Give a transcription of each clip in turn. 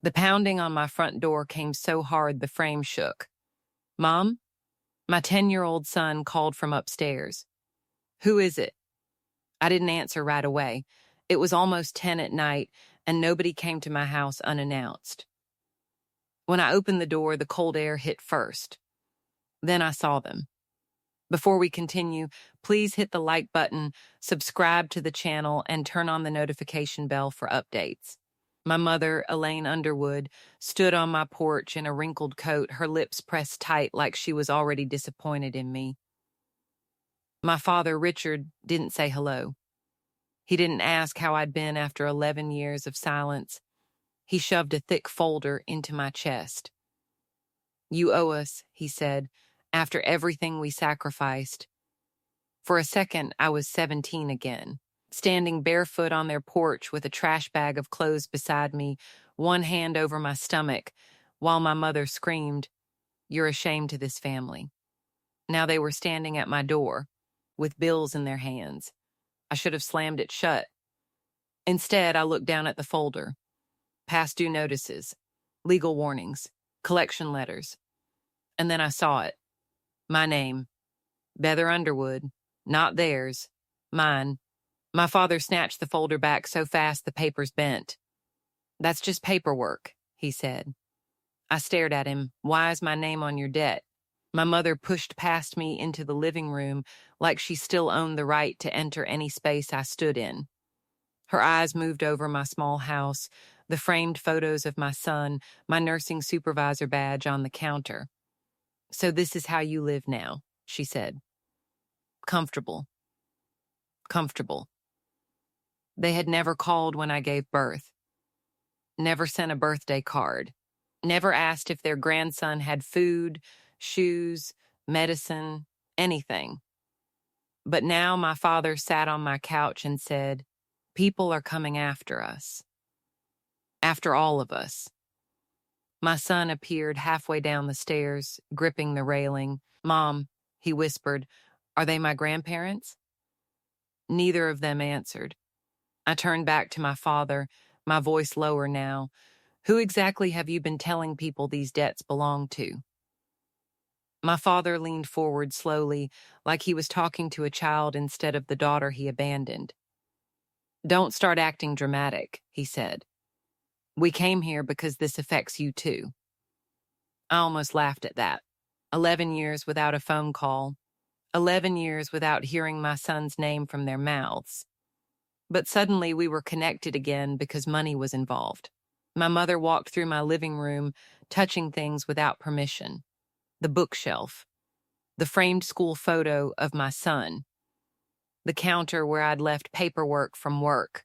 The pounding on my front door came so hard the frame shook. "Mom?" My 10-year-old son called from upstairs. "Who is it?" I didn't answer right away. It was almost 10 at night, and nobody came to my house unannounced. When I opened the door, the cold air hit first. Then I saw them. Before we continue, please hit the like button, subscribe to the channel, and turn on the notification bell for updates. My mother, Elaine Underwood, stood on my porch in a wrinkled coat, her lips pressed tight like she was already disappointed in me. My father, Richard, didn't say hello. He didn't ask how I'd been after 11 years of silence. He shoved a thick folder into my chest. "You owe us," he said, "after everything we sacrificed." For a second, I was 17 again, standing barefoot on their porch with a trash bag of clothes beside me, one hand over my stomach, while my mother screamed, "You're a shame to this family." Now they were standing at my door, with bills in their hands. I should have slammed it shut. Instead, I looked down at the folder. Past due notices, legal warnings, collection letters. And then I saw it. My name. Bether Underwood. Not theirs. Mine. My father snatched the folder back so fast the papers bent. "That's just paperwork," he said. I stared at him. "Why is my name on your debt?" My mother pushed past me into the living room like she still owned the right to enter any space I stood in. Her eyes moved over my small house, the framed photos of my son, my nursing supervisor badge on the counter. "So this is how you live now," she said. "Comfortable. Comfortable." They had never called when I gave birth. Never sent a birthday card. Never asked if their grandson had food, shoes, medicine, anything. But now my father sat on my couch and said, "People are coming after us. After all of us." My son appeared halfway down the stairs, gripping the railing. "Mom," he whispered, "are they my grandparents?" Neither of them answered. I turned back to my father, my voice lower now. "Who exactly have you been telling people these debts belong to?" My father leaned forward slowly, like he was talking to a child instead of the daughter he abandoned. "Don't start acting dramatic," he said. "We came here because this affects you too." I almost laughed at that. 11 years without a phone call. 11 years without hearing my son's name from their mouths. But suddenly we were connected again because money was involved. My mother walked through my living room, touching things without permission. The bookshelf. The framed school photo of my son. The counter where I'd left paperwork from work.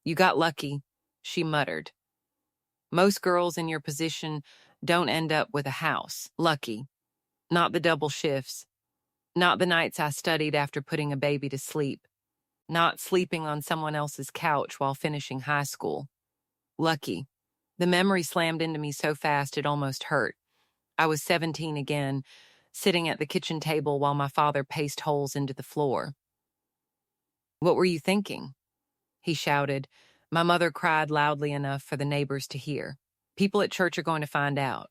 "You got lucky," she muttered. "Most girls in your position don't end up with a house. Lucky. Not the double shifts. Not the nights I studied after putting a baby to sleep. Not sleeping on someone else's couch while finishing high school. Lucky." The memory slammed into me so fast it almost hurt. I was 17 again, sitting at the kitchen table while my father paced holes into the floor. "What were you thinking?" he shouted. My mother cried loudly enough for the neighbors to hear. "People at church are going to find out."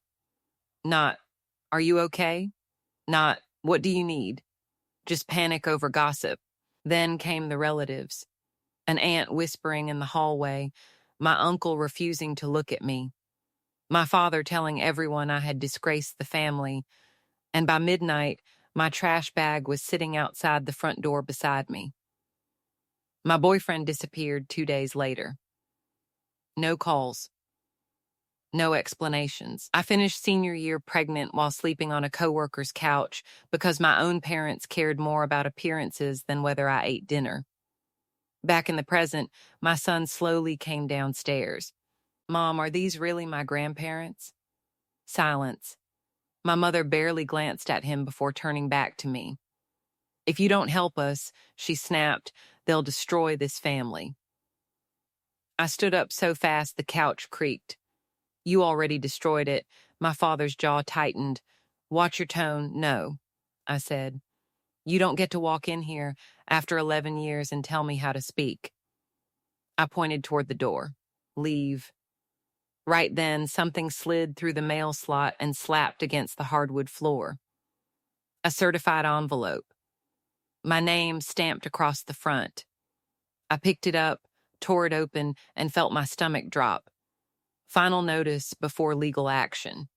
Not, "Are you okay?" Not, "What do you need?" Just panic over gossip. Then came the relatives. An aunt whispering in the hallway, my uncle refusing to look at me, my father telling everyone I had disgraced the family, and by midnight, my trash bag was sitting outside the front door beside me. My boyfriend disappeared 2 days later. No calls. No explanations. I finished senior year pregnant while sleeping on a coworker's couch because my own parents cared more about appearances than whether I ate dinner. Back in the present, my son slowly came downstairs. "Mom, are these really my grandparents?" Silence. My mother barely glanced at him before turning back to me. "If you don't help us," she snapped, "they'll destroy this family." I stood up so fast the couch creaked. "You already destroyed it." My father's jaw tightened. "Watch your tone." "No," I said. "You don't get to walk in here after 11 years and tell me how to speak." I pointed toward the door. "Leave." Right then, something slid through the mail slot and slapped against the hardwood floor. A certified envelope. My name stamped across the front. I picked it up, tore it open, and felt my stomach drop. Final notice before legal action.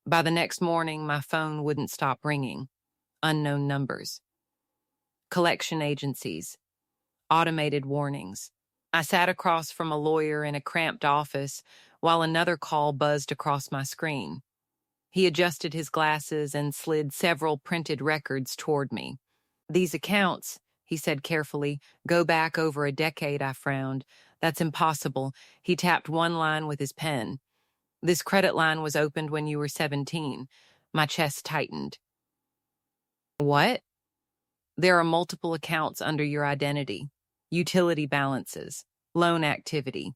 By the next morning, my phone wouldn't stop ringing. Unknown numbers. Collection agencies. Automated warnings. I sat across from a lawyer in a cramped office while another call buzzed across my screen. He adjusted his glasses and slid several printed records toward me. These accounts, he said carefully, go back over a decade. I frowned. That's impossible. He tapped one line with his pen. This credit line was opened when you were 17. My chest tightened. What? There are multiple accounts under your identity. Utility balances, loan activity,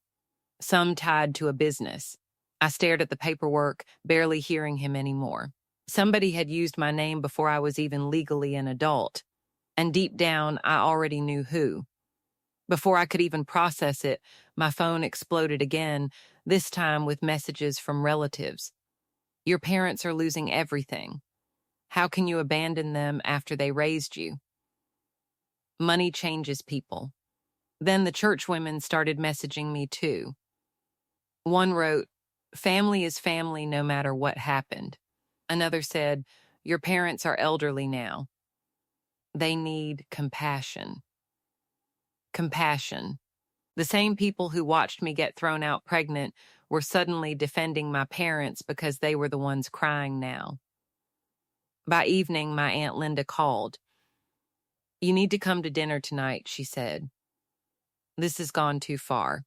some tied to a business. I stared at the paperwork, barely hearing him anymore. Somebody had used my name before I was even legally an adult, and deep down, I already knew who. Before I could even process it, my phone exploded again, this time with messages from relatives. Your parents are losing everything. How can you abandon them after they raised you? Money changes people. Then the church women started messaging me too. One wrote, "Family is family no matter what happened." Another said, "Your parents are elderly now. They need compassion." Compassion. The same people who watched me get thrown out pregnant were suddenly defending my parents because they were the ones crying now. By evening, my Aunt Linda called. "You need to come to dinner tonight," she said. "This has gone too far."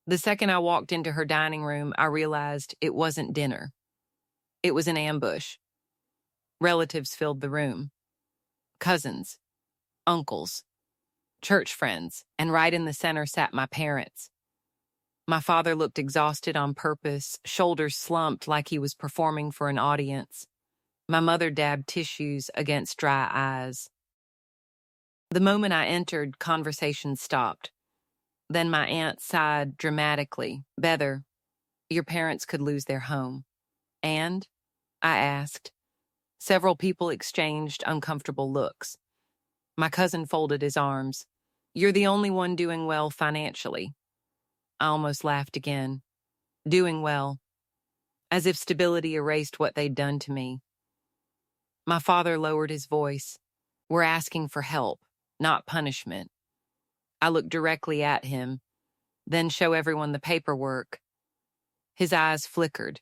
The second I walked into her dining room, I realized it wasn't dinner. It was an ambush. Relatives filled the room. Cousins, uncles, church friends, and right in the center sat my parents. My father looked exhausted on purpose, shoulders slumped like he was performing for an audience. My mother dabbed tissues against dry eyes. The moment I entered, conversation stopped. Then my aunt sighed dramatically. "Bether, your parents could lose their home." "And?" I asked. Several people exchanged uncomfortable looks. My cousin folded his arms. "You're the only one doing well financially." I almost laughed again. Doing well. As if stability erased what they'd done to me. My father lowered his voice. "We're asking for help, not punishment." I looked directly at him, then show everyone the paperwork. His eyes flickered.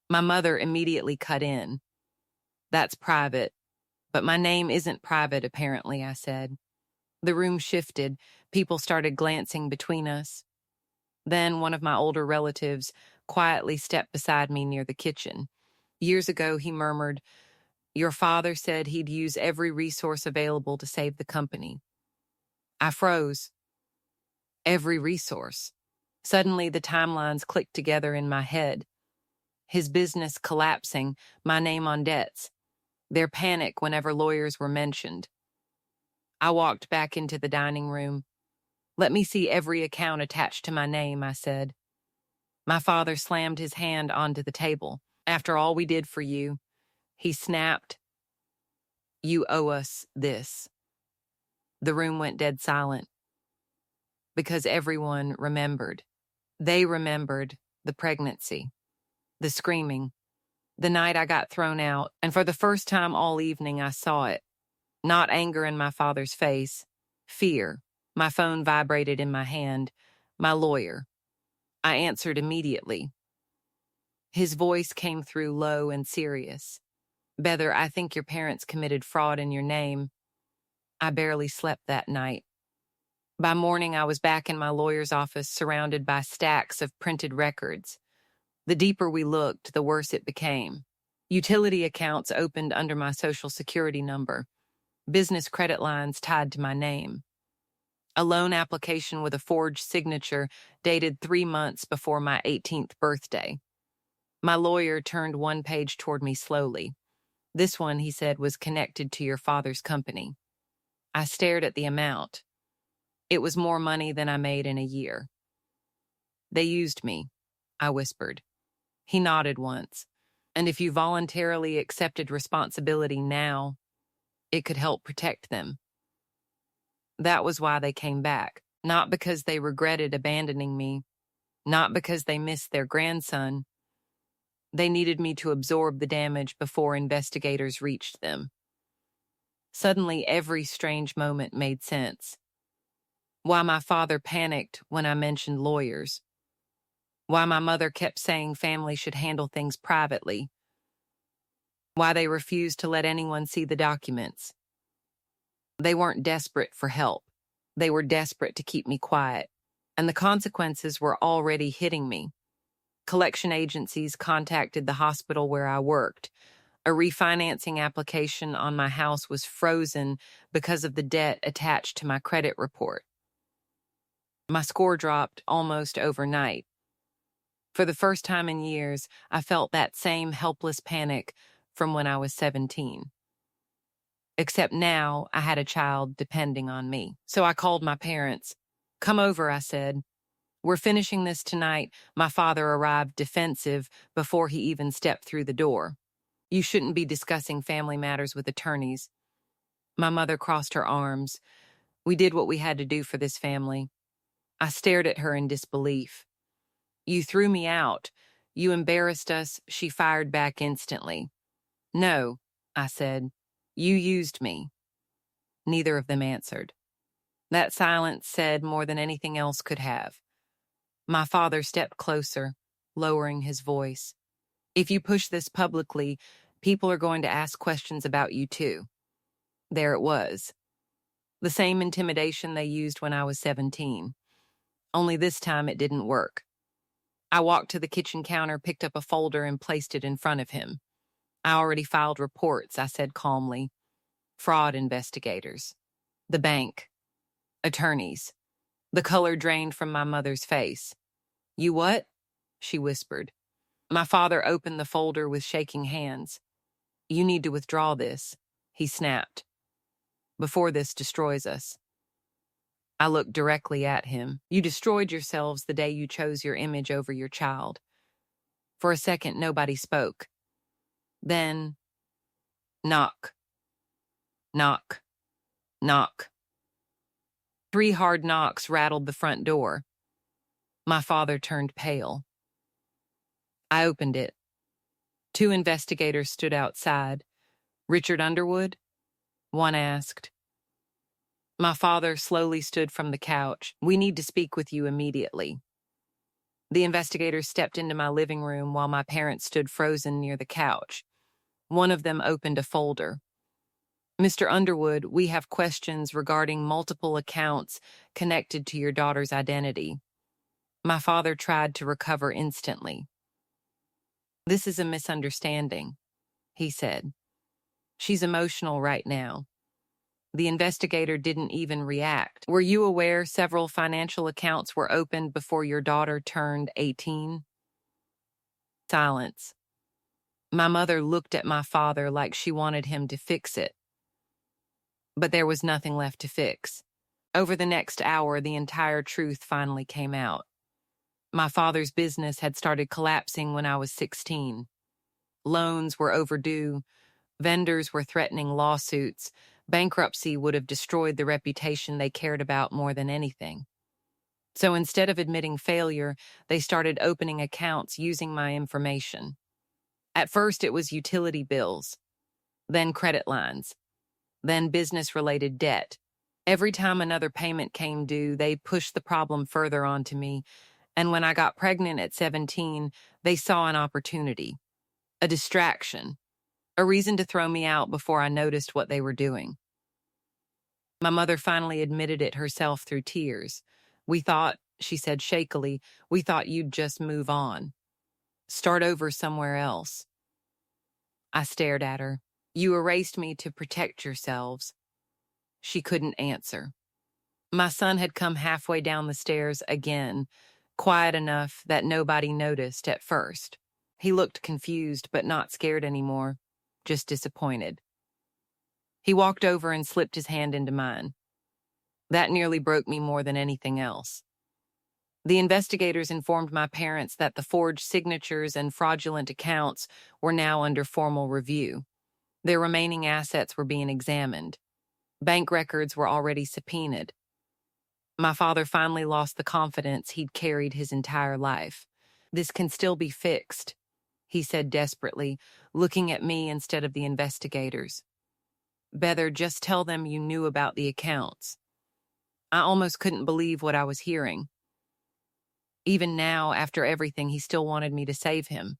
My mother immediately cut in. "That's private." "But my name isn't private, apparently," I said. The room shifted. People started glancing between us. Then one of my older relatives quietly stepped beside me near the kitchen. "Years ago," he murmured, "your father said he'd use every resource available to save the company." I froze. Every resource. Suddenly, the timelines clicked together in my head. His business collapsing, my name on debts, their panic whenever lawyers were mentioned. I walked back into the dining room. "Let me see every account attached to my name," I said. My father slammed his hand onto the table. "After all we did for you," he snapped, "you owe us this." The room went dead silent because everyone remembered. They remembered the pregnancy, the screaming, the night I got thrown out, and for the first time all evening I saw it. Not anger in my father's face, fear. My phone vibrated in my hand. My lawyer. I answered immediately. His voice came through low and serious. "Bether, I think your parents committed fraud in your name." I barely slept that night. By morning, I was back in my lawyer's office, surrounded by stacks of printed records. The deeper we looked, the worse it became. Utility accounts opened under my Social Security number. Business credit lines tied to my name. A loan application with a forged signature dated 3 months before my 18th birthday. My lawyer turned one page toward me slowly. "This one," he said, "was connected to your father's company." I stared at the amount. It was more money than I made in a year. "They used me," I whispered. He nodded once. And if you voluntarily accepted responsibility now, it could help protect them. That was why they came back. Not because they regretted abandoning me, not because they missed their grandson. They needed me to absorb the damage before investigators reached them. Suddenly, every strange moment made sense. Why my father panicked when I mentioned lawyers. Why my mother kept saying family should handle things privately. Why they refused to let anyone see the documents. They weren't desperate for help. They were desperate to keep me quiet. And the consequences were already hitting me. Collection agencies contacted the hospital where I worked. A refinancing application on my house was frozen because of the debt attached to my credit report. My score dropped almost overnight. For the first time in years, I felt that same helpless panic from when I was 17. Except now, I had a child depending on me. So I called my parents. "Come over," I said. "We're finishing this tonight." My father arrived defensive before he even stepped through the door. "You shouldn't be discussing family matters with attorneys." My mother crossed her arms. "We did what we had to do for this family." I stared at her in disbelief. "You threw me out. You embarrassed us," she fired back instantly. "No," I said. "You used me." Neither of them answered. That silence said more than anything else could have. My father stepped closer, lowering his voice. "If you push this publicly, people are going to ask questions about you too." There it was. The same intimidation they used when I was 17. Only this time it didn't work. I walked to the kitchen counter, picked up a folder, and placed it in front of him. "I already filed reports," I said calmly. "Fraud investigators. The bank. Attorneys." The color drained from my mother's face. "You what?" she whispered. My father opened the folder with shaking hands. "You need to withdraw this," he snapped, "before this destroys us." I looked directly at him. "You destroyed yourselves the day you chose your image over your child." For a second, nobody spoke. Then, knock, knock, knock. 3 hard knocks rattled the front door. My father turned pale. I opened it. 2 investigators stood outside. "Richard Underwood?" one asked. My father slowly stood from the couch. "We need to speak with you immediately." The investigators stepped into my living room while my parents stood frozen near the couch. One of them opened a folder. "Mr. Underwood, we have questions regarding multiple accounts connected to your daughter's identity." My father tried to recover instantly. "This is a misunderstanding," he said. "She's emotional right now." The investigator didn't even react. "Were you aware several financial accounts were opened before your daughter turned 18? Silence. My mother looked at my father like she wanted him to fix it. But there was nothing left to fix. Over the next hour, the entire truth finally came out. My father's business had started collapsing when I was 16. Loans were overdue. Vendors were threatening lawsuits. Bankruptcy would have destroyed the reputation they cared about more than anything. So instead of admitting failure, they started opening accounts using my information. At first, it was utility bills, then credit lines, then business-related debt. Every time another payment came due, they pushed the problem further onto me. And when I got pregnant at 17, they saw an opportunity, a distraction, a reason to throw me out before I noticed what they were doing. My mother finally admitted it herself through tears. "We thought," she said shakily, "we thought you'd just move on. Start over somewhere else." I stared at her. "You erased me to protect yourselves." She couldn't answer. My son had come halfway down the stairs again, quiet enough that nobody noticed at first. He looked confused, but not scared anymore, just disappointed. He walked over and slipped his hand into mine. That nearly broke me more than anything else. The investigators informed my parents that the forged signatures and fraudulent accounts were now under formal review. Their remaining assets were being examined. Bank records were already subpoenaed. My father finally lost the confidence he'd carried his entire life. "This can still be fixed," he said desperately, looking at me instead of the investigators. "Bether, just tell them you knew about the accounts." I almost couldn't believe what I was hearing. Even now, after everything, he still wanted me to save him.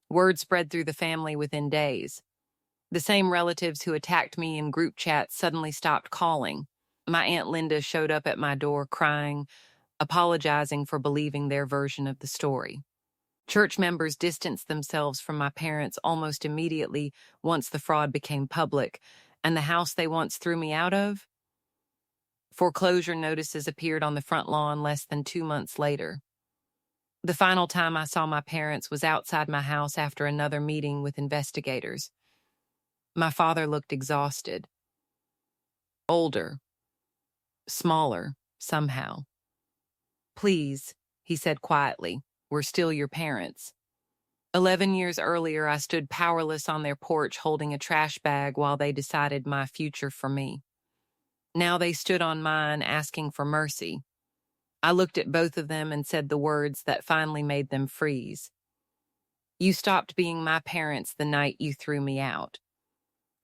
Word spread through the family within days. The same relatives who attacked me in group chats suddenly stopped calling. My Aunt Linda showed up at my door crying, apologizing for believing their version of the story. Church members distanced themselves from my parents almost immediately once the fraud became public, and the house they once threw me out of? Foreclosure notices appeared on the front lawn less than 2 months later. The final time I saw my parents was outside my house after another meeting with investigators. My father looked exhausted. Older. Smaller, somehow. "Please," he said quietly, "we're still your parents." 11 years earlier, I stood powerless on their porch holding a trash bag while they decided my future for me. Now they stood on mine asking for mercy. I looked at both of them and said the words that finally made them freeze. "You stopped being my parents the night you threw me out.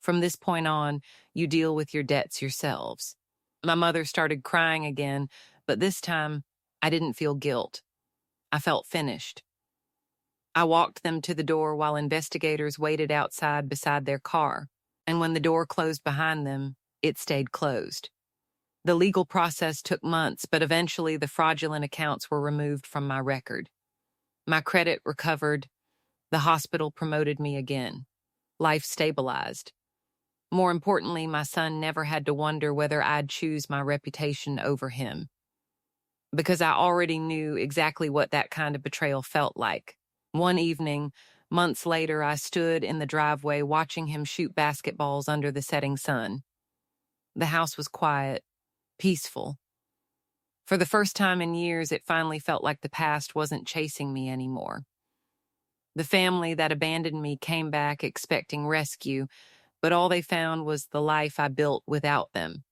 From this point on, you deal with your debts yourselves." My mother started crying again, but this time, I didn't feel guilt. I felt finished. I walked them to the door while investigators waited outside beside their car, and when the door closed behind them, it stayed closed. The legal process took months, but eventually the fraudulent accounts were removed from my record. My credit recovered. The hospital promoted me again. Life stabilized. More importantly, my son never had to wonder whether I'd choose my reputation over him, because I already knew exactly what that kind of betrayal felt like. One evening, months later, I stood in the driveway watching him shoot basketballs under the setting sun. The house was quiet, peaceful. For the first time in years, it finally felt like the past wasn't chasing me anymore. The family that abandoned me came back expecting rescue, but all they found was the life I built without them.